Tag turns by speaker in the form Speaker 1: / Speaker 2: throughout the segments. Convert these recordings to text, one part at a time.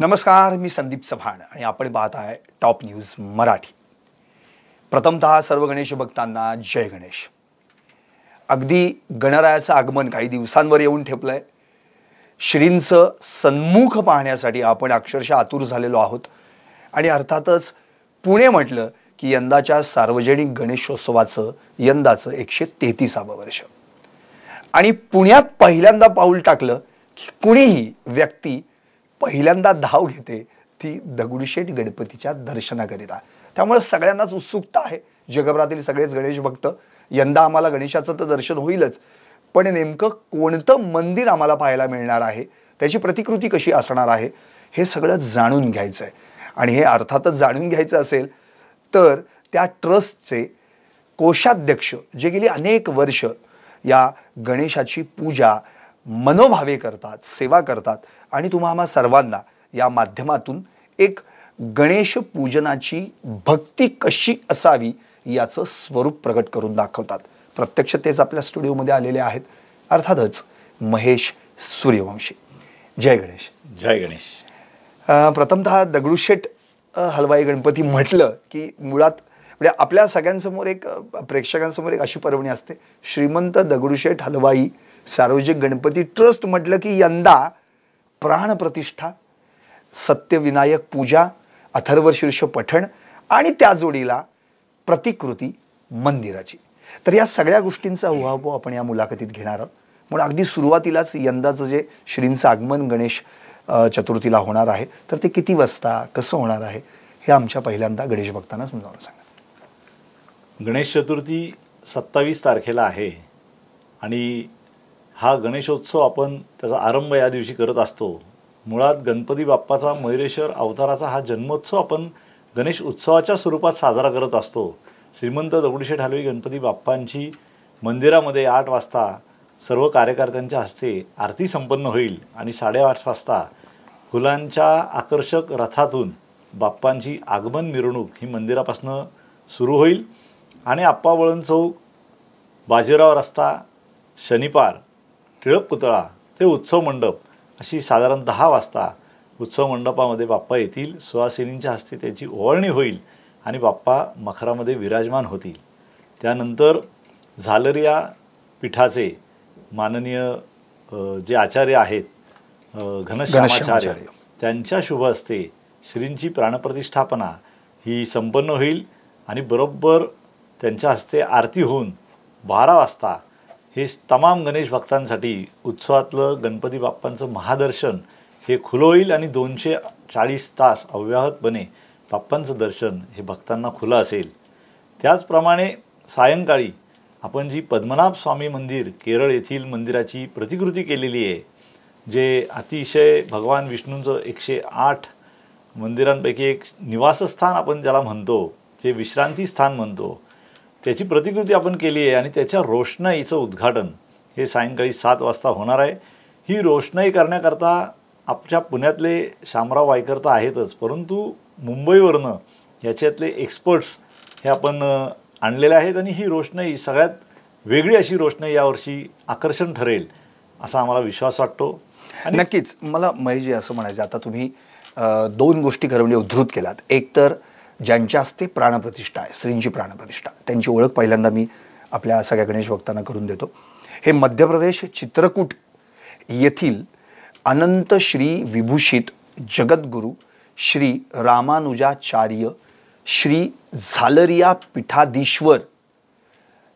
Speaker 1: नमस्कार, मी संदीप चव्हाण आणि आपण पाहत आहे टॉप न्यूज मराठी। प्रथमतः सर्व गणेश भक्तांना जय गणेश। अगदी गणरायाचं आगमन काही दिवसांवर येऊन ठेपलंय। श्रींचं सन्मुख पाहण्यासाठी आपण अक्षरशः आतुर झालेलो आहोत आणि अर्थातच पुणे म्हटलं की यंदाच्या सार्वजनिक गणेशोत्सवाचं यंदाचं 133वे वर्ष आणि पुण्यात पहिल्यांदा पाऊल टाकलं की कुणीही व्यक्ती पहिल्यांदा धाव घेते ती दगडूशेठ गणपतीच्या दर्शनाकरिता। त्यामुळे सगळ्यांनाच उत्सुकता आहे, जगभरातील सगळेच गणेश भक्त यंदा आम्हाला गणेशाचं तर दर्शन होईलच, पण नेमकं कोणतं मंदिर आम्हाला पाहायला मिळणार आहे, त्याची प्रतिकृती कशी असणार आहे, हे सगळं जाणून घ्यायचं आहे। आणि हे अर्थातच जाणून घ्यायचं असेल तर त्या ट्रस्टचे कोषाध्यक्ष जे गेली अनेक वर्ष या गणेशाची पूजा मनोभावे करतात, सेवा करतात आणि तुम्हा सर्वांना या माध्यमातून एक गणेश पूजनाची भक्ती कशी असावी याचं स्वरूप प्रकट करून दाखवतात। प्रत्यक्ष तेच आपल्या स्टुडिओमध्ये आलेले आहेत, अर्थातच महेश सूर्यवंशी। जय गणेश।
Speaker 2: जय गणेश।
Speaker 1: प्रथमतः दगडूशेठ हलवाई गणपती म्हटलं की मुळात म्हणजे आपल्या सगळ्यांसमोर एक प्रेक्षकांसमोर एक अशी पर्वणी असते, श्रीमंत दगडूशेठ हलवाई सार्वजनिक गणपती ट्रस्ट म्हटलं की यंदा प्राणप्रतिष्ठा, सत्यविनायक पूजा, अथर्वशीर्ष पठण आणि त्या जोडीला प्रतिकृती मंदिराची। तर या सगळ्या गोष्टींचा उहापोह आपण या मुलाखतीत घेणार आहोत। म्हणून अगदी सुरुवातीलाच यंदाचं जे श्रींचं आगमन गणेश चतुर्थीला होणार आहे तर ते किती वाजता कसं होणार आहे हे आमच्या पहिल्यांदा गणेश भक्तांना समजावून सांगा।
Speaker 2: गणेश चतुर्थी 27 तारखेला आहे आणि हा गणेशोत्सव आपण त्याचा आरंभ या दिवशी करत असतो। मुळात गणपती बाप्पाचा मयुरेश्वर अवताराचा हा जन्मोत्सव आपण गणेश उत्सवाच्या स्वरूपात साजरा करत असतो। श्रीमंत दगडूशेठ हलवाई गणपती बाप्पांची मंदिरामध्ये 8 वाजता सर्व कार्यकर्त्यांच्या हस्ते आरती संपन्न होईल आणि 8:30 वाजता फुलांच्या आकर्षक रथातून बाप्पांची आगमन मिरवणूक ही मंदिरापासून सुरू होईल आणि आप्पा वळण चौक, बाजीराव रस्ता, शनिपार, टिळक पुतळा ते उत्सव मंडप अशी साधारण 10 वाजता उत्सव मंडपामध्ये बाप्पा येतील। सुहासिनींच्या हस्ते त्याची ओवाळणी होईल आणि बाप्पा मखरामध्ये विराजमान होतील। त्यानंतर झालरिया पीठाचे माननीय जे आचार्य आहेत घनश्यामाचार्य त्यांच्या शुभ हस्ते श्रींची प्राणप्रतिष्ठापना ही संपन्न होईल आणि बरोबर त्यांच्या हस्ते आरती होऊन 12 वाजता हे तमाम गणेश भक्तांसाठी उत्सवातलं गणपती बाप्पांचं महादर्शन हे खुलं होईल आणि 240 तास अव्याहतपणे बाप्पांचं दर्शन हे भक्तांना खुलं असेल। त्याचप्रमाणे सायंकाळी आपण जी पद्मनाभ स्वामी मंदिर केरळ येथील मंदिराची प्रतिकृती केलेली आहे, जे अतिशय भगवान विष्णूंचं 108 मंदिरांपैकी एक निवासस्थान आपण ज्याला म्हणतो, जे विश्रांती स्थान म्हणतो, त्याची प्रतिकृती आपण केली आहे आणि त्याच्या रोषणाईचं उद्घाटन हे सायंकाळी 7 वाजता होणार आहे। ही रोषणाई करण्याकरता आपल्या पुण्यातले शामराव वायकर तर आहेतच, परंतु मुंबईवरनं याच्यातले एक्सपर्ट्स हे आपण आणलेले आहेत आणि ही रोषणाई सगळ्यात वेगळी अशी रोषणाई यावर्षी आकर्षण ठरेल असा आम्हाला विश्वास वाटतो।
Speaker 1: आणि नक्कीच मला महेशजी असं म्हणायचं, आता तुम्ही 2 गोष्टी खरं म्हणजे उद्धृत केलात। एक तर ज्यांच्या हस्ते प्राणप्रतिष्ठा आहे, श्रींची प्राणप्रतिष्ठा, त्यांची ओळख पहिल्यांदा मी आपल्या सगळ्या गणेश भक्तांना करून देतो। हे मध्य प्रदेश चित्रकूट येथील अनंत श्री विभूषित जगद्गुरु श्री रामानुजाचार्य श्री झालरिया पीठाधीश्वर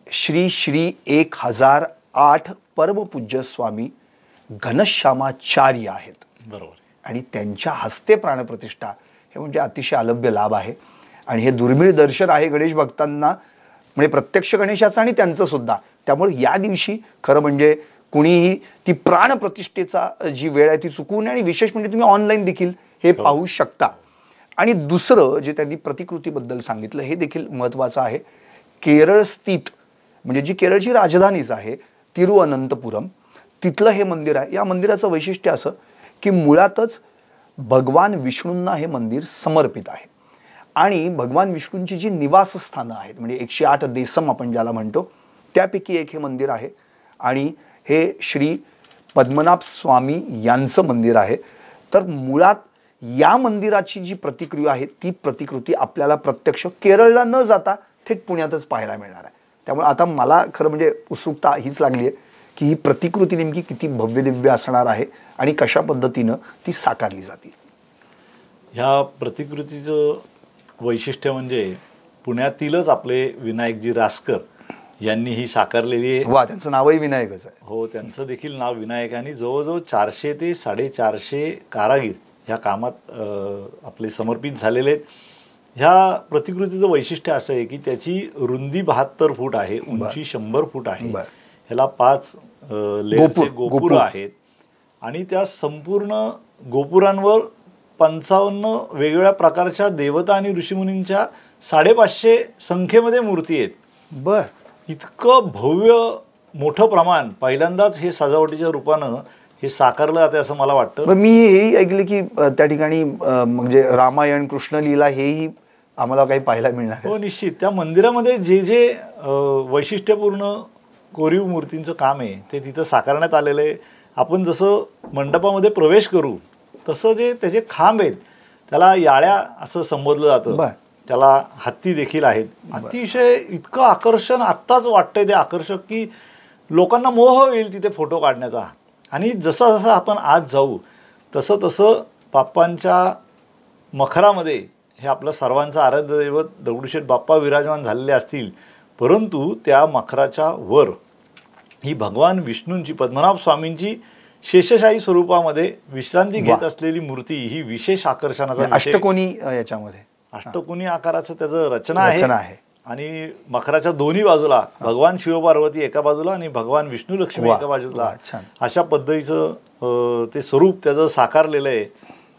Speaker 1: श्री श्री 1008 परमपूज्य स्वामी घनश्यामाचार्य आहेत।
Speaker 2: बरोबर।
Speaker 1: आणि त्यांच्या हस्ते प्राणप्रतिष्ठा हे म्हणजे अतिशय अलभ्य लाभ आहे आणि हे दुर्मिळ दर्शन आहे गणेश भक्तांना, म्हणजे प्रत्यक्ष गणेशाचं आणि त्यांचं सुद्धा। त्यामुळे या दिवशी खरं म्हणजे कुणीही ती प्राणप्रतिष्ठेचा जी वेळ आहे ती चुकवू नये आणि विशेष म्हणजे तुम्ही ऑनलाईन देखील हे पाहू शकता। आणि दुसरं जे त्यांनी प्रतिकृतीबद्दल सांगितलं हे देखील महत्त्वाचं आहे। केरळ स्थित म्हणजे जी केरळची राजधानीच आहे तिरुअनंतपुरम, तिथलं हे मंदिर आहे। या मंदिराचं वैशिष्ट्य असं की मुळातच भगवान विष्णूंना हे मंदिर समर्पित आहे आणि भगवान विष्णूंची जी निवासस्थानं आहेत म्हणजे 108 देसम आपण ज्याला म्हणतो त्यापैकी एक हे मंदिर आहे आणि हे श्री पद्मनाभ स्वामी यांचं मंदिर आहे। तर मुळात या मंदिराची जी प्रतिकृती आहे ती प्रतिकृती आपल्याला प्रत्यक्ष केरळला न जाता थेट पुण्यातच पाहायला मिळणार आहे. त्यामुळे आता मला खरं म्हणजे उत्सुकता हीच लागली आहे की ही प्रतिकृती नेमकी किती भव्यदिव्य असणार आहे आणि कशा पद्धतीनं ती साकारली जाते.
Speaker 2: ह्या प्रतिकृतीचं वैशिष्ट्य म्हणजे पुण्यातीलच आपले विनायकजी रासकर यांनी ही साकारलेली आहे.
Speaker 1: वा, त्यांचं नावही विनायकच आहे.
Speaker 2: हो, त्यांचं देखील नाव विनायक आणि जवळजवळ 400 ते 450 कारागीर ह्या कामात आपले समर्पित झालेले आहेत. ह्या प्रतिकृतीचं वैशिष्ट्य असं आहे की त्याची रुंदी 72 फूट आहे, उंची 100 फूट आहे. ह्याला 5 लेअरचे गोपुर आहेत आणि त्या संपूर्ण गोपुरांवर 55 वेगवेगळ्या प्रकारच्या देवता आणि ऋषीमुनींच्या 550 संख्येमध्ये मूर्ती आहेत.
Speaker 1: बर,
Speaker 2: इतकं भव्य मोठं प्रमाण पहिल्यांदाच हे सजावटीच्या रूपानं हे साकारलं जाते असं मला वाटतं.
Speaker 1: मी हेही ऐकलं की त्या ठिकाणी म्हणजे रामायण कृष्णलीला हेही आम्हाला काही पाहायला मिळणार.
Speaker 2: हो, निश्चित. त्या मंदिरामध्ये जे जे वैशिष्ट्यपूर्ण कोरीव मूर्तींचं काम आहे ते तिथं साकारण्यात आलेलं आहे. आपण जसं मंडपामध्ये प्रवेश करू तसं जे त्याचे खांब आहेत त्याला याळ्या असं संबोधलं जातं. त्याला हत्ती देखील आहेत. अतिशय इतकं आकर्षण आत्ताच वाटतंय ते आकर्षक की लोकांना मोह होईल तिथे फोटो काढण्याचा. आणि जसं जसं आपण आज जाऊ तसं तसं बाप्पांच्या मखरामध्ये हे आपलं सर्वांचं आराध्य दैवत दगडूशेठ बाप्पा विराजमान झालेले असतील, परंतु त्या मखराच्या वर ही भगवान विष्णूंची पद्मनाभ स्वामींची शेषशाही स्वरूपामध्ये विश्रांती घेत असलेली मूर्ती ही विशेष आकर्षणाचा
Speaker 1: अष्टकोनी याच्यामध्ये
Speaker 2: अष्टकोनी आकाराचं त्याचं रचना आहे. आणि मखराच्या दोन्ही बाजूला भगवान शिवपार्वती एका बाजूला आणि भगवान विष्णू लक्ष्मी एका बाजूला अशा पद्धतीचं ते स्वरूप त्याचं साकारलेलं आहे.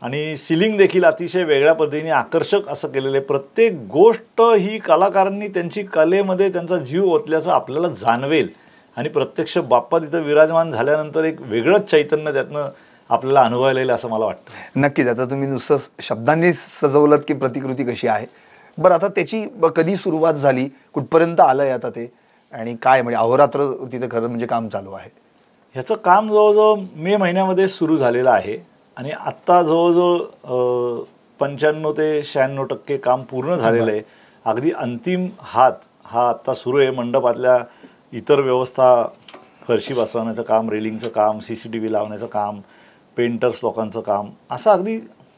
Speaker 2: आणि सिलिंग देखील अतिशय वेगळ्या पद्धतीने आकर्षक असं केलेलं आहे. प्रत्येक गोष्ट ही कलाकारांनी त्यांची कलेमध्ये त्यांचा जीव ओतल्याचं आपल्याला जाणवेल आणि प्रत्यक्ष बाप्पा तिथं विराजमान झाल्यानंतर एक वेगळंच चैतन्य त्यातनं आपल्याला अनुभवायला येईल असं मला वाटतं.
Speaker 1: नक्कीच. आता तुम्ही नुसतं शब्दांनी सजवलं की प्रतिकृती कशी आहे. बरं, आता त्याची कधी सुरुवात झाली, कुठपर्यंत आलंय आता ते, आणि काय म्हणजे अहोरात्र तिथे खरं म्हणजे काम चालू आहे?
Speaker 2: ह्याचं काम जवळजवळ मे महिन्यामध्ये सुरू झालेलं आहे आणि आत्ता जवळजवळ 95 ते 96% काम पूर्ण झालेलं आहे. अगदी अंतिम हात हा आत्ता सुरू आहे. मंडपातल्या इतर व्यवस्था, फरशी बसवण्याचं काम, रेलिंगचं काम, CCTV लावण्याचं काम, पेंटर्स लोकांचं काम, असं अगदी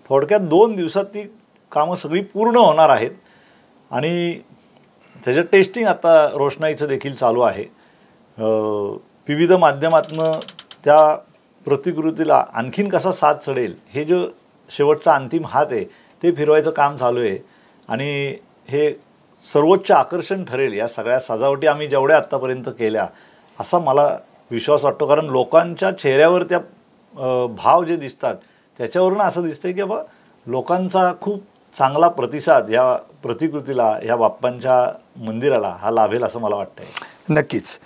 Speaker 2: थोडक्यात 2 दिवसात ती कामं सगळी पूर्ण होणार आहेत. आणि त्याचं टेस्टिंग आता रोषणाईचं देखील चालू आहे. विविध माध्यमातनं त्या प्रतिकृतीला आणखीन कसा साथ चढेल हे जो शेवटचा अंतिम हात आहे ते फिरवायचं काम चालू आहे. आणि हे सर्वोच्च आकर्षण ठरेल या सगळ्या सजावटी आम्ही जेवढ्या आत्तापर्यंत केल्या असा मला विश्वास वाटतो. कारण लोकांच्या चेहऱ्यावर त्या भाव जे दिसतात त्याच्यावरून असं दिसतंय की बाबा लोकांचा खूप चांगला प्रतिसाद या प्रतिकृतीला, या बाप्पांच्या मंदिराला हा लाभेल असं मला वाटतंय.
Speaker 1: नक्कीच.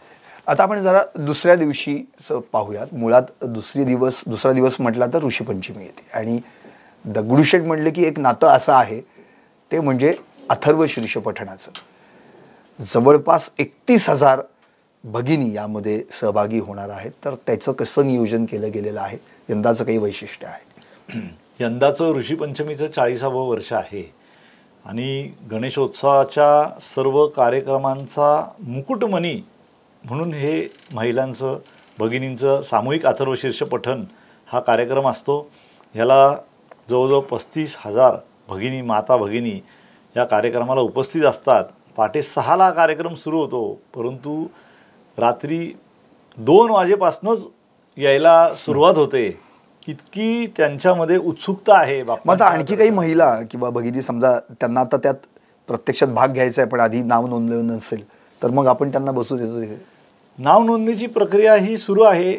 Speaker 1: आता आपण जरा दुसऱ्या दिवशीचं पाहूयात. मुळात दुसरा दिवस म्हटला तर ऋषीपंचमी येते आणि दगडूशेठ म्हणले की एक नातं असं आहे ते म्हणजे अथर्व शीर्ष पठणाचं. जवळपास 31,000 भगिनी यामध्ये सहभागी होणार आहेत. तर त्याचं कसं नियोजन केलं गेलेलं आहे, यंदाचं काही वैशिष्ट्य आहे?
Speaker 2: यंदाचं ऋषीपंचमीचं 40वं वर्ष आहे आणि गणेशोत्सवाच्या सर्व कार्यक्रमांचा मुकुटमणी म्हणून हे महिलांचं, भगिनींचं सामूहिक अथर्वशीर्ष पठण हा कार्यक्रम असतो. ह्याला जवळजवळ 35,000 भगिनी, माता भगिनी या कार्यक्रमाला उपस्थित असतात. पहाटे 6ला कार्यक्रम सुरू होतो, परंतु रात्री 2 वाजेपासूनच यायला सुरुवात होते. इतकी त्यांच्यामध्ये उत्सुकता आहे.
Speaker 1: मग आणखी काही महिला किंवा भगिनी समजा त्यांना आता त्यात प्रत्यक्षात भाग घ्यायचा आहे पण आधी नाव नोंदलेलं नसेल तर मग आपण त्यांना बसू देतो?
Speaker 2: नाव नोंदणीची प्रक्रिया ही सुरू आहे.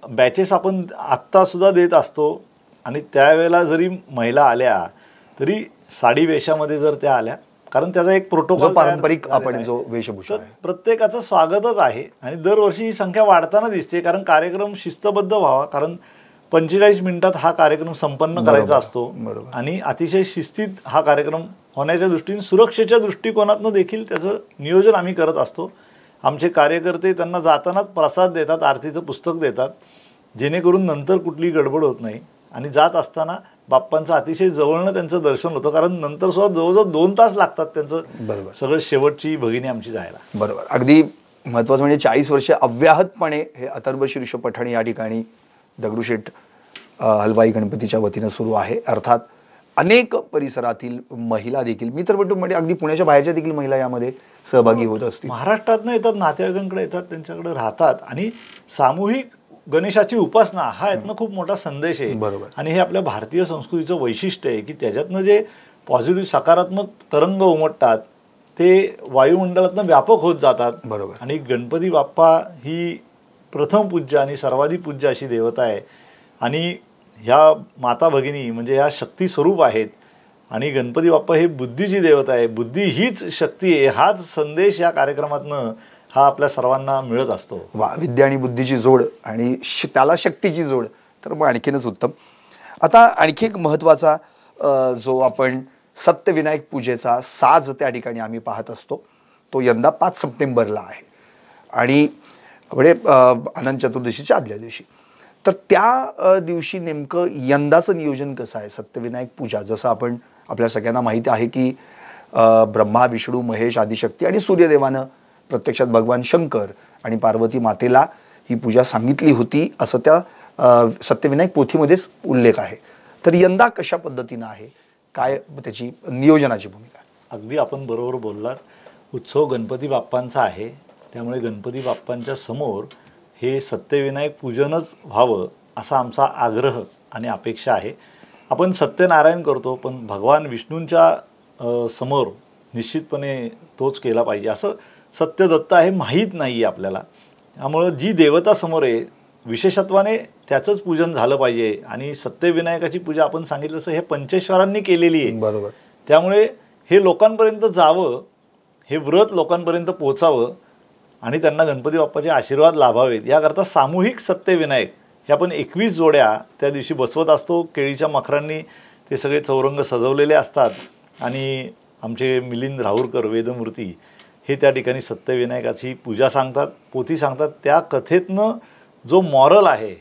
Speaker 2: बॅचेस आपण आत्तासुद्धा देत असतो आणि त्यावेळेला जरी महिला आल्या तरी साडी वेशामध्ये जर त्या आल्या, कारण त्याचा एक प्रोटोकॉल
Speaker 1: पारंपरिक आपण जो वेशभूषा आहे
Speaker 2: प्रत्येकाचं स्वागतच आहे. आणि दरवर्षी ही संख्या वाढताना दिसते, कारण कार्यक्रम शिस्तबद्ध व्हावा. कारण 45 मिनिटात हा कार्यक्रम संपन्न करायचा असतो आणि अतिशय शिस्तीत हा कार्यक्रम होण्याच्या दृष्टीने, सुरक्षेच्या दृष्टिकोनातनं देखील त्याचं नियोजन आम्ही करत असतो. आमचे कार्यकर्ते त्यांना जातानाच प्रसाद देतात, आरतीचं पुस्तक देतात, जेणेकरून नंतर कुठली गडबड होत नाही. आणि जात असताना बाप्पांचं अतिशय जवळनं त्यांचं दर्शन होतं, कारण नंतर सुद्धा जवळजवळ 2 तास लागतात त्यांचं
Speaker 1: बरोबर
Speaker 2: सगळं शेवटची भगिनी आमची जायला.
Speaker 1: बरोबर. अगदी महत्त्वाचं म्हणजे 40 वर्षे अव्याहतपणे हे अथर्व शीर्ष पठण या ठिकाणी दगडूशेठ हलवाई गणपतीच्या वतीनं सुरू आहे. अर्थात अनेक परिसरातील महिला देखील, मी तर म्हणतो म्हणजे अगदी पुण्याच्या बाहेरच्या देखील महिला यामध्ये सहभागी होत असतील.
Speaker 2: महाराष्ट्रातनं येतात, नातेवाईकांकडे येतात, त्यांच्याकडे राहतात आणि सामूहिक गणेशाची उपासना हा यातनं खूप मोठा संदेश आहे.
Speaker 1: बरोबर.
Speaker 2: आणि हे आपल्या भारतीय संस्कृतीचं वैशिष्ट्य आहे की त्याच्यातनं जे पॉझिटिव्ह सकारात्मक तरंग उमटतात ते वायुमंडळातनं व्यापक होत जातात.
Speaker 1: बरोबर.
Speaker 2: आणि गणपती बाप्पा ही प्रथम पूज्य आणि सर्वाधिक पूज्य अशी देवता आहे आणि ह्या माता भगिनी म्हणजे ह्या शक्ती स्वरूप आहेत. आणि गणपती बाप्पा हे बुद्धीची देवता आहे, बुद्धी हीच शक्ती आहे, हाच संदेश या कार्यक्रमातनं हा आपल्या सर्वांना मिळत असतो.
Speaker 1: वा, विद्या आणि बुद्धीची जोड आणि त्याला शक्तीची जोड, तर मग आणखीनच उत्तम. आता आणखी एक महत्त्वाचा जो आपण सत्यविनायक पूजेचा साज त्या ठिकाणी आम्ही पाहत असतो तो यंदा 5 सप्टेंबरला आहे आणि म्हणजे अनंत चतुर्दशीच्या आदल्या दिवशी. तर त्या दिवशी नेमकं यंदाचं नियोजन कसं आहे? सत्यविनायक पूजा जसं आपण आपल्या सगळ्यांना माहिती आहे की ब्रह्मा, विष्णू, महेश, आदिशक्ती आणि सूर्यदेवानं प्रत्यक्षात भगवान शंकर आणि पार्वती मातेला ही पूजा सांगितली होती असं त्या सत्यविनायक पोथीमध्येच उल्लेख आहे. तर यंदा कशा पद्धतीनं आहे, काय त्याची नियोजनाची भूमिका?
Speaker 2: अगदी आपण बरोबर बोललात. उत्सव गणपती बाप्पांचा आहे, त्यामुळे गणपती बाप्पांच्या समोर हे सत्यविनायक पूजनच व्हावं असा आमचा आग्रह आणि अपेक्षा आहे. आपण सत्यनारायण करतो पण भगवान विष्णूंच्या समोर निश्चितपणे तोच केला पाहिजे असं सत्यदत्त आहे माहीत नाही आहे आपल्याला. त्यामुळं जी देवता समोर आहे विशेषत्वाने त्याचंच पूजन झालं पाहिजे. आणि सत्यविनायकाची पूजा आपण सांगितलं तसं हे पंचेश्वरांनी केलेली आहे.
Speaker 1: बरोबर.
Speaker 2: त्यामुळे हे लोकांपर्यंत जावं, हे व्रत लोकांपर्यंत पोचावं आणि त्यांना गणपती बाप्पाचे आशीर्वाद लाभावेत याकरता सामूहिक सत्यविनायक हे आपण 21 जोड्या त्या दिवशी बसवत असतो. केळीच्या मखरांनी ते सगळे चौरंग सजवलेले असतात आणि आमचे मिलिंद राहुरकर वेदमूर्ती हे त्या ठिकाणी सत्यविनायकाची पूजा सांगतात, पोथी सांगतात. त्या कथेतनं जो मॉरल आहे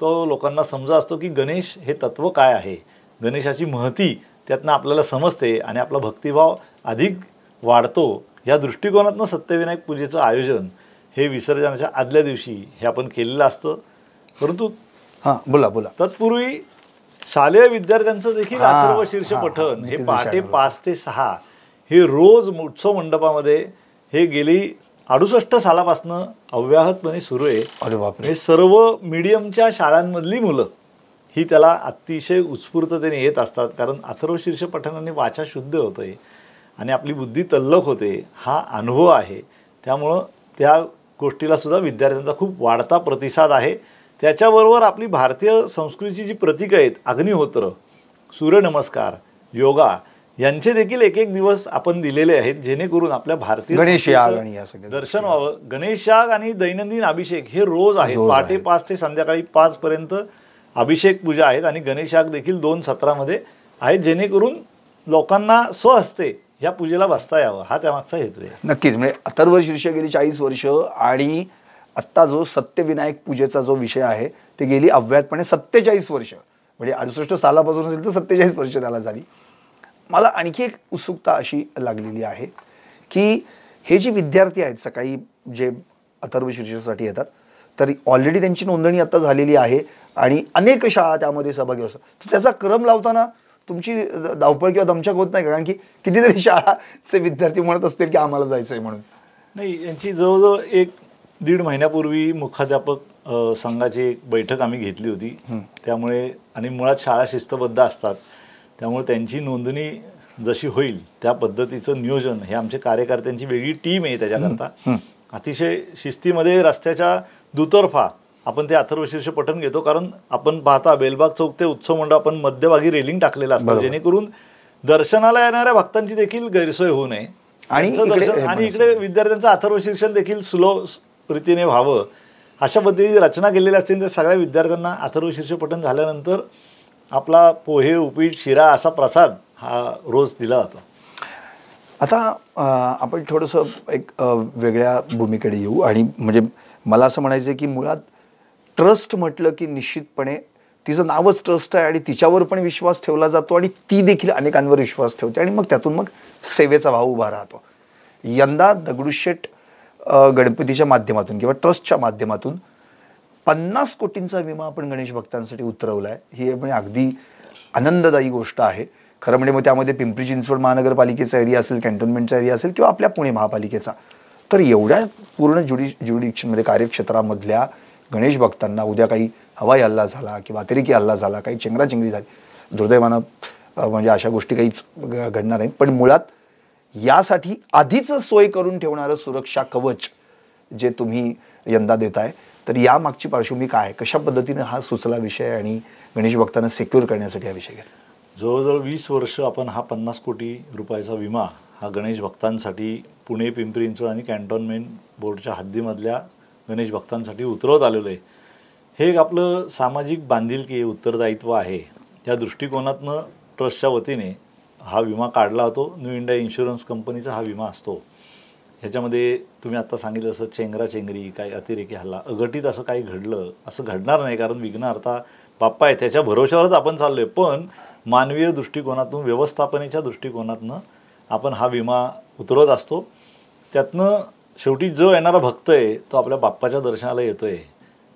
Speaker 2: तो लोकांना समजा असतो की गणेश हे तत्त्व काय आहे, गणेशाची महती त्यातनं आपल्याला समजते आणि आपला भक्तिभाव अधिक वाढतो. या दृष्टिकोनातनं सत्यविनायक पूजेचं आयोजन हे विसर्जनाच्या आदल्या दिवशी हे आपण केलेलं असतं. परंतु
Speaker 1: हां, बोला.
Speaker 2: तत्पूर्वी शालेय विद्यार्थ्यांचं देखील अथर्व शीर्ष पठण हे पहाटे 5 ते 6 हे रोज उत्सव मंडपामध्ये हे गेली 68 सालापासनं अव्याहतपणे सुरू आहे.
Speaker 1: अरे बापरे.
Speaker 2: हे सर्व मीडियमच्या शाळांमधली मुलं ही त्याला अतिशय उत्स्फूर्ततेने येत असतात, कारण अथर्व शीर्ष पठणाने वाचा शुद्ध होते आणि आपली बुद्धी तल्लख होते हा अनुभव आहे. त्यामुळं त्या गोष्टीला सुद्धा विद्यार्थ्यांचा खूप वाढता प्रतिसाद आहे. त्याच्याबरोबर आपली भारतीय संस्कृतीची जी प्रतीकं आहेत अग्निहोत्र, सूर्यनमस्कार, योगा यांचे देखील एक दिवस आपण दिलेले आहेत जेणेकरून आपल्या भारतीय
Speaker 1: गणेश याग आणि या सगळ्या
Speaker 2: दर्शन व्हावं. गणेश याग आणि दैनंदिन अभिषेक हे रोज आहेत. पहाटे 5 ते संध्याकाळी 5 पर्यंत अभिषेक पूजा आहेत आणि गणेश याग देखील 2 सत्रामध्ये आहेत जेणेकरून लोकांना स्वहस्ते या पूजेला बसता यावं हा त्यामागचा हेतू आहे.
Speaker 1: नक्कीच. म्हणजे अथर्व शीर्ष गेली 40 वर्ष आणि आत्ता जो सत्यविनायक पूजेचा जो विषय आहे ते गेली अव्याहतपणे 47 वर्ष, म्हणजे 68 सालापासून असेल तर 47 वर्ष त्याला झाली. मला आणखी एक उत्सुकता अशी लागलेली आहे की हे जे विद्यार्थी आहेत सकाळी जे अथर्व शीर्षासाठी येतात तर ऑलरेडी त्यांची नोंदणी आता झालेली आहे आणि अनेक शाळा त्यामध्ये सहभागी असतात. तर त्याचा क्रम लावताना तुमची धावपळ किंवा दमछाक होत नाही का? कारण की कितीतरी शाळाचे विद्यार्थी म्हणत असतील की आम्हाला जायचं आहे म्हणून.
Speaker 2: नाही, यांची जवळजवळ 1-1.5 महिन्यापूर्वी मुख्याध्यापक संघाची एक बैठक आम्ही घेतली होती. त्यामुळे आणि मुळात शाळा शिस्तबद्ध असतात त्यामुळे त्यांची नोंदणी जशी होईल त्या पद्धतीचं नियोजन हे आमचे कार्यकर्त्यांची वेगळी टीम आहे त्याच्याकरता. अतिशय शिस्तीमध्ये रस्त्याच्या दुतर्फा आपण ते अथर्व शीर्ष पठण घेतो, कारण आपण पाहता बेलबाग चौक ते उत्सव मंडळ आपण मध्यभागी रेलिंग टाकलेलं असतं जेणेकरून दर्शनाला येणाऱ्या भक्तांची देखील गैरसोय होऊ नये आणि इकडे विद्यार्थ्यांचं अथर्व शीर्षण देखील स्लो रीतीने व्हावं अशा पद्धतीची रचना केलेली असते. तर सगळ्या विद्यार्थ्यांना अथर्व शीर्ष पठण झाल्यानंतर आपला पोहे, उपीट, शिरा असा प्रसाद हा रोज दिला जातो.
Speaker 1: आता आपण थोडंसं एक वेगळ्या भूमिकेकडे येऊ आणि म्हणजे मला असं म्हणायचं आहे की मुळात ट्रस्ट म्हटलं की निश्चितपणे तिचं नावच ट्रस्ट आहे आणि तिच्यावर पण विश्वास ठेवला जातो आणि ती देखील अनेकांवर विश्वास ठेवते आणि मग त्यातून मग सेवेचा भाव उभा राहतो. यंदा दगडूशेठ गणपतीच्या माध्यमातून किंवा ट्रस्टच्या माध्यमातून 50 कोटींचा विमा आपण गणेश भक्तांसाठी उतरवला आहे. ही म्हणजे अगदी आनंददायी गोष्ट आहे. खरं म्हणजे मग त्यामध्ये पिंपरी चिंचवड महानगरपालिकेचा एरिया असेल, कॅन्टोन्मेंटचा एरिया असेल किंवा आपल्या पुणे महापालिकेचा, तर एवढ्या पूर्ण ज्युडिक्शनमध्ये कार्यक्षेत्रामधल्या गणेश भक्तांना उद्या काही हवाई हल्ला झाला किंवा अतिरेकी हल्ला झाला, काही चेंगराचेंगरी झाली, दुर्दैवानं म्हणजे अशा गोष्टी काहीच घडणार नाहीत. पण मुळात यासाठी आधीच सोय करून ठेवणारं सुरक्षा कवच जे तुम्ही यंदा देताय, तर या मागची पार्श्वभूमी काय, कशा पद्धतीने हा सुचला विषय आणि गणेश भक्तांना सिक्युअर करण्यासाठी हा विषय घेतला?
Speaker 2: जवळजवळ 20 वर्ष आपण हा 50 कोटी रुपयाचा विमा हा गणेश भक्तांसाठी पुणे, पिंपरी चिंचवड आणि कॅन्टोन्मेंट बोर्डच्या हद्दीमधल्या गणेश भक्तांसाठी उतरवत आलेलं आहे. हे एक आपलं सामाजिक बांधिलकी उत्तरदायित्व आहे. या दृष्टिकोनातनं ट्रस्टच्या वतीने हा विमा काढला होतो. न्यू इंडिया इन्शुरन्स कंपनीचा हा विमा असतो. ह्याच्यामध्ये तुम्ही आत्ता सांगितलं असं चेंगराचेंगरी, काही अतिरेकी हल्ला, अघटित असं काही घडलं असं घडणार नाही, कारण विघ्नहर्ता बाप्पा आहे, त्याच्या भरोश्यावरच आपण चाललो आहे. पण मानवीय दृष्टिकोनातून, व्यवस्थापनेच्या दृष्टिकोनातनं आपण हा विमा उतरवत असतो. त्यातनं शेवटी जो येणारा भक्त आहे तो आपल्या बाप्पाच्या दर्शनाला येतो आहे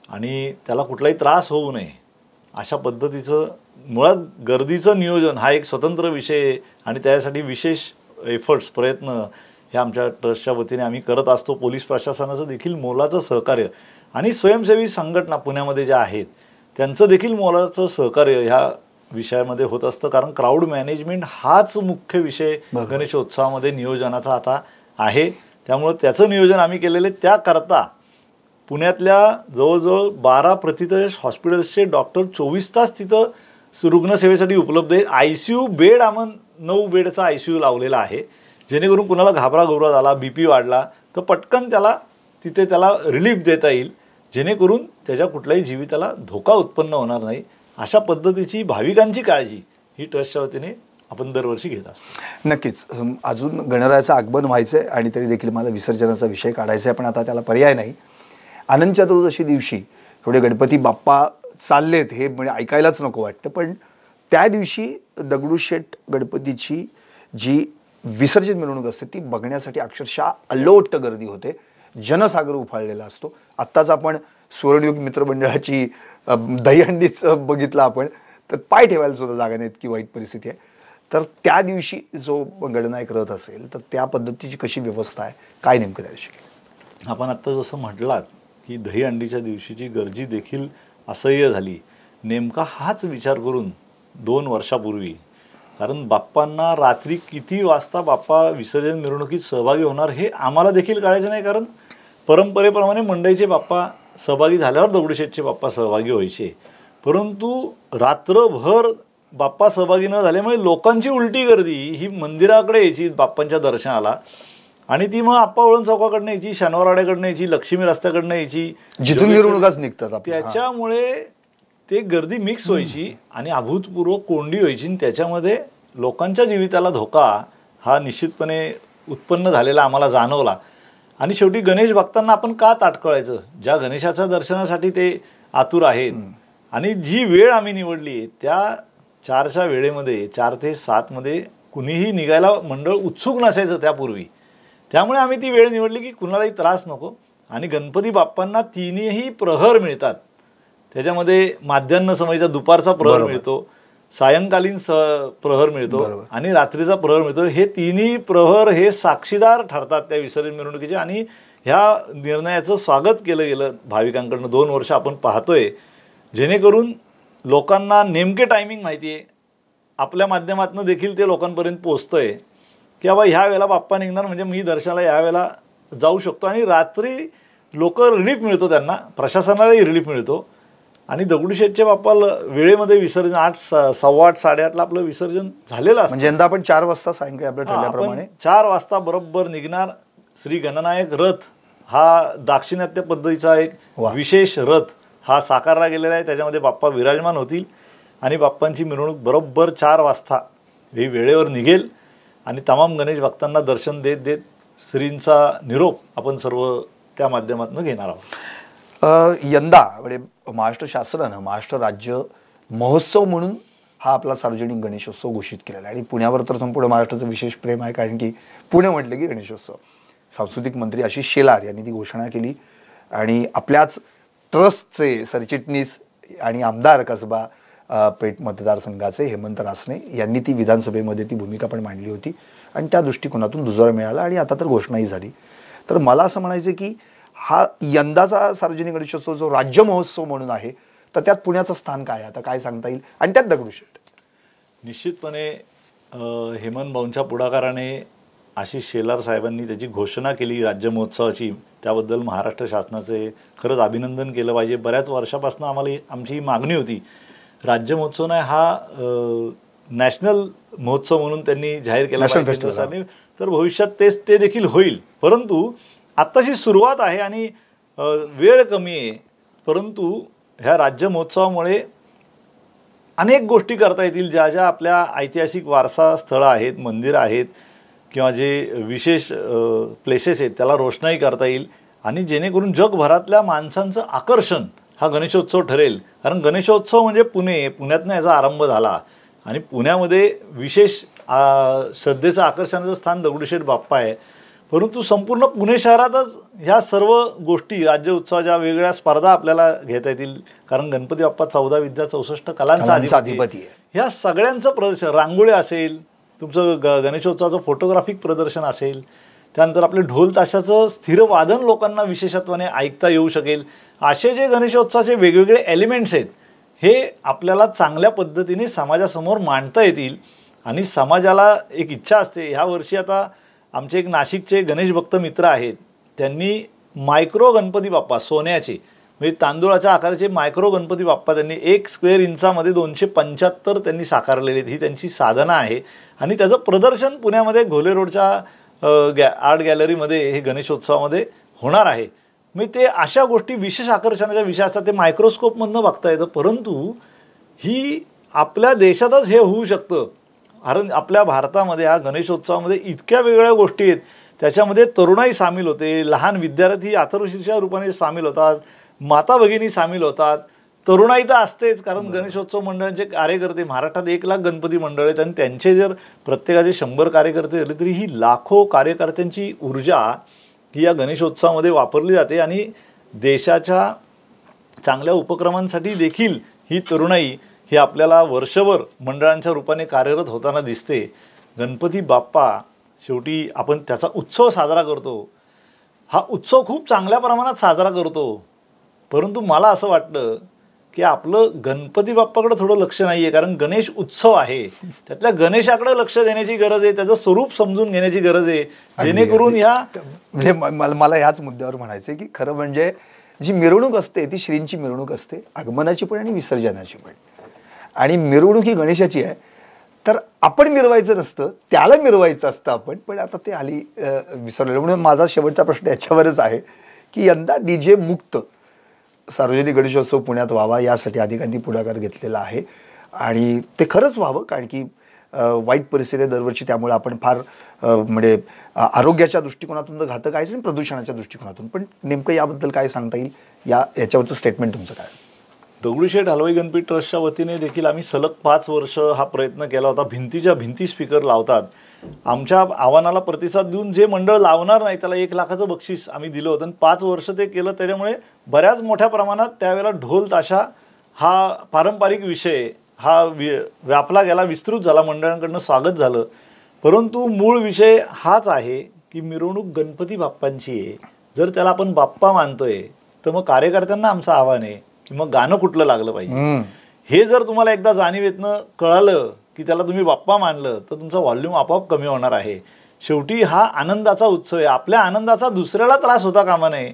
Speaker 2: आणि त्याला कुठलाही त्रास होऊ नये अशा पद्धतीचं मुळात गर्दीचं नियोजन हा एक स्वतंत्र विषय आहे आणि त्यासाठी विशेष एफर्ट्स, प्रयत्न हे आमच्या ट्रस्टच्या वतीने आम्ही करत असतो. पोलीस प्रशासनाचं देखील मोलाचं सहकार्य आणि स्वयंसेवी संघटना पुण्यामध्ये ज्या आहेत त्यांचं देखील मोलाचं सहकार्य ह्या विषयामध्ये होत असतं. कारण क्राऊड मॅनेजमेंट हाच मुख्य विषय गणेशोत्सवामध्ये नियोजनाचा आता आहे. त्यामुळं त्याचं नियोजन आम्ही केलेलं आहे. त्याकरता पुण्यातल्या जवळजवळ 12 प्रतिथयश हॉस्पिटल्सचे डॉक्टर 24 तास तिथं रुग्णसेवेसाठी उपलब्ध आहेत. ICU बेड आम्ही 9 बेडचा ICU लावलेला आहे, जेणेकरून कुणाला घाबराघोबरा झाला, BP वाढला तर पटकन तिथे त्याला रिलीफ देता येईल, जेणेकरून त्याच्या कुठल्याही जीविताला धोका उत्पन्न होणार नाही. अशा पद्धतीची भाविकांची काळजी ही ट्रस्टच्या वतीने आपण दरवर्षी घेत असतो.
Speaker 1: नक्कीच. अजून गणरायाचं आगमन व्हायचं आहे आणि तरी देखील मला विसर्जनाचा विषय काढायचा आहे, पण आता त्याला पर्याय नाही. अनंत चतुर्दशी दिवशी थोडे गणपती बाप्पा चाललेत हे म्हणजे ऐकायलाच नको वाटतं, पण त्या दिवशी दगडूशेठ गणपतीची जी विसर्जन मिरवणूक असते ती बघण्यासाठी अक्षरशः अलोट गर्दी होते. जनसागर उफाळलेला असतो. आत्ताच आपण सुवर्णयुग मित्रमंडळाची दहीहंडीच बघितलं आपण, तर पाय ठेवायला सुद्धा जागा नाही, इतकी वाईट परिस्थिती आहे. तर त्या दिवशी जो गणनायक रथ असेल तर त्या पद्धतीची कशी व्यवस्था आहे, काय नेमकं त्या दिवशी?
Speaker 2: आपण आत्ता जसं म्हटलात की दहीहंडीच्या दिवशीची गर्दी देखील असह्य झाली. नेमका हाच विचार करून 2 वर्षापूर्वी, कारण बाप्पांना रात्री किती वाजता बाप्पा विसर्जन मिरवणुकीत सहभागी होणार हे आम्हाला देखील कळायचं नाही, कारण परंपरेप्रमाणे मंडईचे बाप्पा सहभागी झाल्यावर दगडूशेठचे बाप्पा सहभागी व्हायचे. परंतु रात्रभर बाप्पा सहभागी न झाल्यामुळे लोकांची उलटी गर्दी ही मंदिराकडे यायची बाप्पांच्या दर्शनाला, आणि ती मग आप्पा वळण चौकाकडनं यायची, शनिवारवाड्याकडनं यायची, लक्ष्मी रस्त्याकडनं यायची,
Speaker 1: जिथून मिरवणुकाच निघतात.
Speaker 2: त्याच्यामुळे ते गर्दी मिक्स व्हायची आणि अभूतपूर्व कोंडी व्हायची. त्याच्यामध्ये लोकांच्या जीविताला धोका हा निश्चितपणे उत्पन्न झालेला आम्हाला जाणवला. आणि शेवटी गणेश भक्तांना आपण का ताटकळायचं, ज्या गणेशाच्या दर्शनासाठी ते आतुर आहेत आणि जी वेळ आम्ही निवडली त्या 4च्या वेळेमध्ये 4 ते 7 मध्ये कुणीही निघायला मंडळ उत्सुक नसायचं त्यापूर्वी. त्यामुळे आम्ही ती वेळ निवडली की कुणालाही त्रास नको. आणि गणपती बाप्पांना 3ही प्रहर मिळतात. त्याच्यामध्ये माध्यान्ह समयीचा दुपारचा प्रहर मिळतो, सायंकालीन प्रहर मिळतो आणि रात्रीचा प्रहर मिळतो. हे 3ही प्रहर हे साक्षीदार ठरतात त्या विसर्जन मिरवणुकीचे. आणि ह्या निर्णयाचं स्वागत केलं गेलं भाविकांकडनं. 2 वर्ष आपण पाहतोय, जेणेकरून लोकांना नेमके टायमिंग माहिती आहे. आपल्या माध्यमातून देखील ते लोकांपर्यंत पोहोचतंय की बाबा ह्या वेळेला बाप्पा निघणार म्हणजे मी दर्शनाला या वेळेला जाऊ शकतो. आणि रात्री लोक रिलीफ मिळतो, त्यांना प्रशासनालाही रिलीफ मिळतो. आणि दगडूशेठच्या बाप्पाला वेळेमध्ये विसर्जन 8, 8:15, 8:30ला आपलं विसर्जन झालेलं असतं.
Speaker 1: म्हणजे यंदा आपण 4 वाजता सायंकाळी आपल्या ठरल्याप्रमाणे
Speaker 2: 4 वाजता बरोबर निघणार. श्री गणनायक रथ हा दाक्षिणात्य पद्धतीचा एक विशेष रथ हा साकारला गेलेला आहे. त्याच्यामध्ये बाप्पा विराजमान होतील आणि बाप्पांची मिरवणूक बरोबर 4 वाजता ही वेळेवर निघेल. आणि तमाम गणेश भक्तांना दर्शन देत देत श्रींचा निरोप आपण सर्व त्या माध्यमातून घेणार आहोत.
Speaker 1: यंदा म्हणजे महाराष्ट्र शासनानं, महाराष्ट्र राज्य महोत्सव म्हणून हा आपला सार्वजनिक गणेशोत्सव घोषित केलेला आहे. आणि पुण्यावर तर संपूर्ण महाराष्ट्राचं विशेष प्रेम आहे, कारण की पुणे म्हटलं की गणेशोत्सव. सांस्कृतिक मंत्री आशिष शेलार यांनी ती घोषणा केली आणि आपल्याच ट्रस्टचे सरचिटणीस आणि आमदार कसबा पेठ मतदारसंघाचे हेमंत रासने यांनी ती विधानसभेमध्ये ती भूमिका पण मांडली होती आणि त्या दृष्टिकोनातून दुजोरा मिळाला आणि आता तर घोषणाही झाली. तर मला असं म्हणायचं की हा यंदाचा सार्वजनिक गणेशोत्सव जो राज्य महोत्सव म्हणून आहे, तर त्यात पुण्याचं स्थान काय आहे, आता काय सांगता येईल? आणि त्यात दगडूशेठ
Speaker 2: निश्चितपणे हेमंत भाऊंच्या पुढाकाराने आशिष शेलार साहेबांनी त्याची घोषणा केली राज्य महोत्सवाची, त्याबद्दल महाराष्ट्र शासनाचे खरंच अभिनंदन केलं पाहिजे. बऱ्याच वर्षापासून आम्हाला आमची ही मागणी होती, राज्य महोत्सव नाही हा नॅशनल महोत्सव म्हणून त्यांनी जाहीर केला पाहिजे. तर भविष्यात ते देखील होईल, परंतु आत्ताशी सुरुवात आहे आणि वेळ कमी आहे. परंतु ह्या राज्य महोत्सवामुळे अनेक गोष्टी करता येतील, ज्या ज्या आपल्या ऐतिहासिक वारसा स्थळं आहेत, मंदिरं आहेत किंवा जे विशेष प्लेसेस आहेत त्याला रोषणाई करता येईल आणि जेणेकरून जगभरातल्या माणसांचं आकर्षण हा गणेशोत्सव ठरेल. कारण गणेशोत्सव म्हणजे पुण्यातनं याचा आरंभ झाला आणि पुण्यामध्ये विशेष श्रद्धेचं आकर्षणाचं स्थान दगडूशेठ बाप्पा आहे. परंतु संपूर्ण पुणे शहरातच ह्या सर्व गोष्टी, राज्य उत्सवाच्या वेगवेगळ्या स्पर्धा आपल्याला घेता येतील, कारण गणपती बाप्पा 14 विद्या 64 कलांचा अधिपती आहे. ह्या सगळ्यांचं प्रदर्शन, रांगोळी असेल, तुमचं गणेशोत्सवाचं फोटोग्राफिक प्रदर्शन असेल, त्यानंतर आपले ढोल ताशाचं स्थिर वादन लोकांना विशेषत्वाने ऐकता येऊ शकेल. असे जे गणेशोत्सवाचे वेगवेगळे एलिमेंट्स आहेत हे आपल्याला चांगल्या पद्धतीने समाजासमोर मांडता येतील. आणि समाजाला एक इच्छा असते, ह्या वर्षी आता आमचे एक नाशिकचे गणेश भक्त मित्र आहेत, त्यांनी मायक्रो गणपती बाप्पा सोन्याचे, म्हणजे तांदूळाच्या आकाराचे मायक्रो गणपती बाप्पा त्यांनी 1 स्क्वेअर इंचामध्ये 275 त्यांनी साकारलेले आहेत. ही त्यांची साधना आहे आणि त्याचं प्रदर्शन पुण्यामध्ये घोले रोडच्या आर्ट गॅलरीमध्ये हे गणेशोत्सवामध्ये होणार आहे. म्हणजे ते अशा गोष्टी विशेष आकर्षणाच्या विषय असतात, ते मायक्रोस्कोपमधनं बघता येतं. परंतु ही आपल्या देशातच हे होऊ शकतं, कारण आपल्या भारतामध्ये ह्या गणेशोत्सवामध्ये इतक्या वेगवेगळ्या गोष्टी आहेत. त्याच्यामध्ये तरुणाई सामील होते, लहान विद्यार्थी अथर्वशीर्षा रूपाने सामील होतात, माता भगिनी सामील होतात, तरुणाई तर असतेच, कारण गणेशोत्सव मंडळांचे कार्यकर्ते महाराष्ट्रात 1 लाख गणपती मंडळ आहेत आणि त्यांचे जर प्रत्येकाचे 100 कार्यकर्ते झाले तरी ही लाखो कार्यकर्त्यांची ऊर्जा ही या गणेशोत्सवामध्ये वापरली जाते. आणि देशाच्या चांगल्या उपक्रमांसाठी देखील ही तरुणाई ही आपल्याला वर्षभर मंडळांच्या रूपाने कार्यरत होताना दिसते. गणपती बाप्पा शेवटी आपण त्याचा उत्सव साजरा करतो, हा उत्सव खूप चांगल्या प्रमाणात साजरा करतो. परंतु मला असं वाटतं की आपलं गणपती बाप्पाकडे थोडं लक्ष नाही आहे, कारण गणेश उत्सव आहे, त्यातल्या गणेशाकडे लक्ष देण्याची गरज आहे, त्याचं स्वरूप समजून घेण्याची गरज आहे, जेणेकरून ह्या
Speaker 1: म्हणजे मला ह्याच मुद्द्यावर म्हणायचं आहे की खरं म्हणजे जी मिरवणूक असते ती श्रींची मिरवणूक असते, आगमनाची पण आणि विसर्जनाची पण. आणि मिरवणूक ही गणेशाची आहे, तर आपण मिरवायचं नसतं, त्याला मिरवायचं असतं आपण. पण आता ते आली विसरलेलं. म्हणून माझा शेवटचा प्रश्न याच्यावरच आहे की यंदा DJ मुक्त सार्वजनिक गणेशोत्सव पुण्यात व्हावा यासाठी अनेकांनी पुढाकार घेतलेला आहे आणि ते खरंच व्हावं, कारण की वाईट परिस्थिती दरवर्षी, त्यामुळे आपण फार म्हणजे आरोग्याच्या दृष्टिकोनातून तर घातक आहेच आणि प्रदूषणाच्या दृष्टिकोनातून पण. नेमकं याबद्दल काय सांगता येईल, याच्यावरचं स्टेटमेंट तुमचं काय?
Speaker 2: दगडूशेठ हलवाई गणपती ट्रस्टच्या वतीने देखील आम्ही सलग 5 वर्ष हा प्रयत्न केला होता. भिंतीच्या भिंती स्पीकर लावतात. आमच्या आव्हानाला प्रतिसाद देऊन जे मंडळ लावणार नाही त्याला 1 लाखाचं बक्षीस आम्ही दिलं होतं आणि 5 वर्ष ते केलं. त्याच्यामुळे बऱ्याच मोठ्या प्रमाणात त्यावेळेला ढोल ताशा हा पारंपरिक विषय हा व्यापला गेला, विस्तृत झाला, मंडळांकडनं स्वागत झालं. परंतु मूळ विषय हाच आहे की मिरवणूक गणपती बाप्पांची आहे. जर त्याला आपण बाप्पा मानतोय तर मग कार्यकर्त्यांना आमचं आव्हान आहे की मग गाणं कुठलं लागलं पाहिजे. हे जर तुम्हाला एकदा जाणीवेतनं कळालं की त्याला तुम्ही बाप्पा मानलं तर तुमचा व्हॉल्यूम आपोआप कमी होणार आहे. शेवटी हा आनंदाचा उत्सव आहे. आपल्या आनंदाचा दुसऱ्याला त्रास होता कामा नये,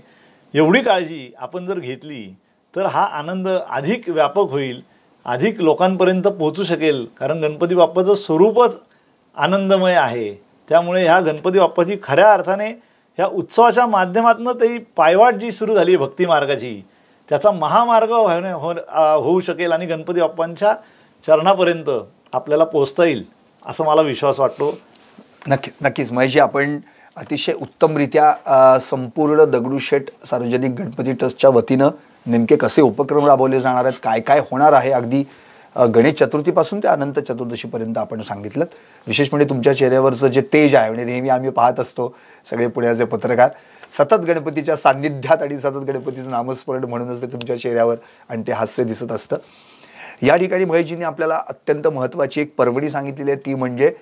Speaker 2: एवढी काळजी आपण जर घेतली तर हा आनंद अधिक व्यापक होईल, अधिक लोकांपर्यंत पोहोचू शकेल. कारण गणपती बाप्पाचं स्वरूपच आनंदमय आहे. त्यामुळे ह्या गणपती बाप्पाची खऱ्या अर्थाने ह्या उत्सवाच्या माध्यमातून ती पायवाट जी सुरू झाली आहे भक्ती मार्गाची, त्याचा महामार्ग होऊ शकेल आणि गणपती बाप्पांच्या चरणापर्यंत आपल्याला पोहोचता येईल असं मला विश्वास वाटतो.
Speaker 1: नक्कीच नक्कीच महेशजी, आपण अतिशय उत्तमरित्या संपूर्ण दगडूशेठ सार्वजनिक गणपती ट्रस्टच्या वतीनं नेमके कसे उपक्रम राबवले जाणार आहेत, काय काय होणार आहे, अगदी गणेश चतुर्थीपासून ते अनंत चतुर्दशीपर्यंत आपण सांगितलं. विशेष म्हणजे तुमच्या चेहऱ्यावरचं जे तेज आहे म्हणजे नेहमी आम्ही पाहत असतो सगळे पुण्याचे पत्रकार, सतत गणपतीच्या सान्निध्यात आणि सतत गणपतीचं नामस्मरण म्हणूनच ते तुमच्या चेहऱ्यावर आणि ते हास्य दिसत असतं. या ठिकाणी महेशजींनी आपल्याला अत्यंत महत्त्वाची एक पर्वणी सांगितलेली आहे, ती म्हणजे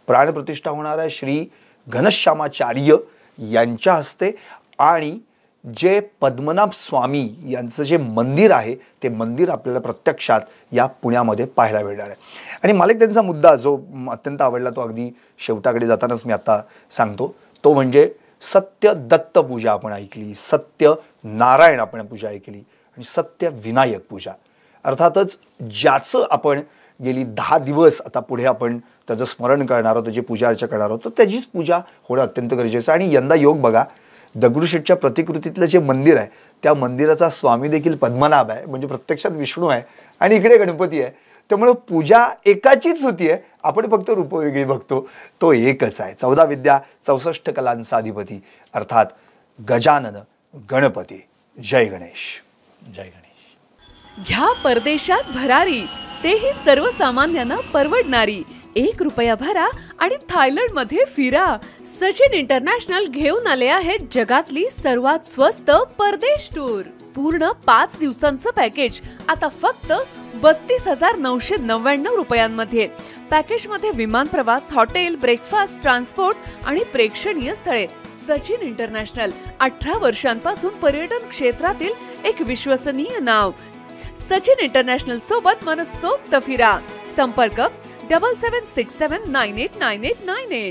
Speaker 1: प्राणप्रतिष्ठा होणार आहे श्री घनश्यामाचार्य यांच्या हस्ते. आणि जे पद्मनाभ स्वामी यांचं जे मंदिर आहे ते मंदिर आपल्याला प्रत्यक्षात या पुण्यामध्ये पाहायला मिळणार आहे. आणि मला एक त्यांचा मुद्दा जो अत्यंत आवडला तो अगदी शेवटाकडे जातानाच मी आता सांगतो, तो म्हणजे सत्य दत्त पूजा आपण ऐकली, सत्य नारायण आपण पूजा ऐकली आणि सत्य विनायक पूजा. अर्थातच ज्याचं आपण गेली 10 दिवस आता पुढे आपण त्याचं स्मरण करणार आहोत, त्याची पूजा अर्चा करणार आहोत, तर त्याचीच पूजा होणं अत्यंत गरजेचं आहे. आणि यंदा योग बघा, दगडूशेठच्या प्रतिकृतीतलं जे मंदिर आहे त्या मंदिराचा स्वामी देखील पद्मनाभ आहे, म्हणजे प्रत्यक्षात विष्णू आहे आणि इकडे गणपती आहे. त्यामुळे पूजा एकाचीच होती आहे, आपण फक्त रूप वेगळी बघतो, तो एकच आहे. 14 विद्या 64 कलांचा अधिपती अर्थात गजानन गणपती. जय गणेश.
Speaker 2: जय गणेश.
Speaker 3: घ्या परदेशात भरारी, तेही सर्वसामान्यांना परवडणारी. 1 रुपया भरा आणि थायलंड मध्ये फिरा. सचिन इंटरनॅशनल घेऊन आले आहेत जगातली सर्वात स्वस्त परदेश टूर. पूर्ण 5 दिवसांचं पॅकेज आता फक्त 32,999 रुपयांमध्ये. पॅकेजमध्ये विमान प्रवास, हॉटेल, ब्रेकफास्ट, ट्रान्सपोर्ट आणि प्रेक्षणीय स्थळे. सचिन इंटरनॅशनल 18 वर्षांपासून पर्यटन क्षेत्रातील एक विश्वसनीय नाव. सचिन इंटरनॅशनल सोबत मनसोक्त फिरा. संपर्क 7767989898.